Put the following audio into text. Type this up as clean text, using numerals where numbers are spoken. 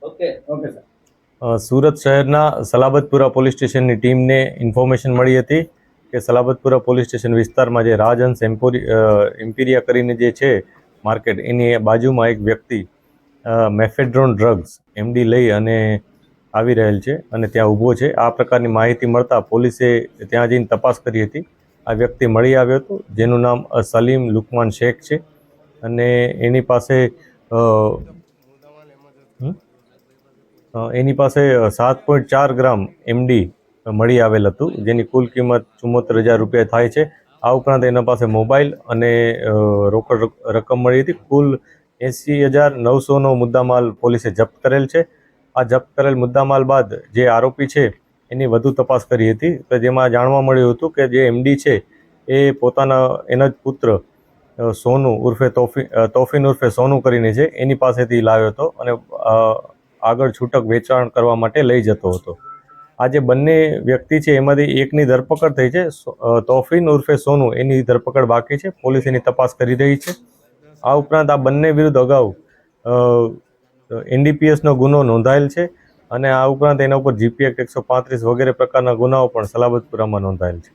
સુરત શહેરના સલાબતપુરા પોલીસ સ્ટેશનની ટીમને ઇન્ફોર્મેશન મળી હતી કે સલાબતપુરા પોલીસ સ્ટેશન વિસ્તારમાં જે રાજહંસ એમ્પિરિયા કરીને જે છે માર્કેટ, એની બાજુમાં એક વ્યક્તિ મેફેડ્રોન ડ્રગ્સ એમડી લઈ અને આવી રહેલ છે અને ત્યાં ઊભો છે. આ પ્રકારની માહિતી મળતા પોલીસે ત્યાં જઈને તપાસ કરી હતી. આ વ્યક્તિ મળી આવ્યો હતો, જેનું નામ સલીમ લુકમાન શેખ છે અને એની પાસે 7.4 ગ્રામ એમડી મળી આવેલ હતું, જેની કુલ કિંમત 74,000 રૂપિયા થાય છે. આ ઉપરાંત એના પાસે મોબાઈલ અને રોકડ રકમ મળી હતી. કુલ 80,900નો મુદ્દામાલ પોલીસે જપ્ત કરેલ છે. આ જપ્ત કરેલ મુદ્દામાલ બાદ જે આરોપી છે એની વધુ તપાસ કરી હતી, તો જેમાં જાણવા મળ્યું હતું કે જે એમડી છે એ એના જ પુત્ર સોનુ ઉર્ફે તોફીન ઉર્ફે સોનુ કરીને છે, એની પાસેથી લાવ્યો હતો અને આગળ છૂટક વેચાણ કરવા માટે લઈ જતો હતો. આ જે બંને વ્યક્તિ છે એમાંથી એકની ધરપકડ થઈ છે, તોફીન ઉર્ફે સોનુ, એની ધરપકડ બાકી છે. પોલીસ એની તપાસ કરી રહી છે. આ ઉપરાંત આ બંને વિરુદ્ધ અગાઉ એનડીપીએસનો ગુનો નોંધાયેલ છે અને આ ઉપરાંત એના ઉપર જીપી એક્ટ 135 વગેરે પ્રકારના ગુનાઓ પણ સલાબતપુરામાં નોંધાયેલ છે.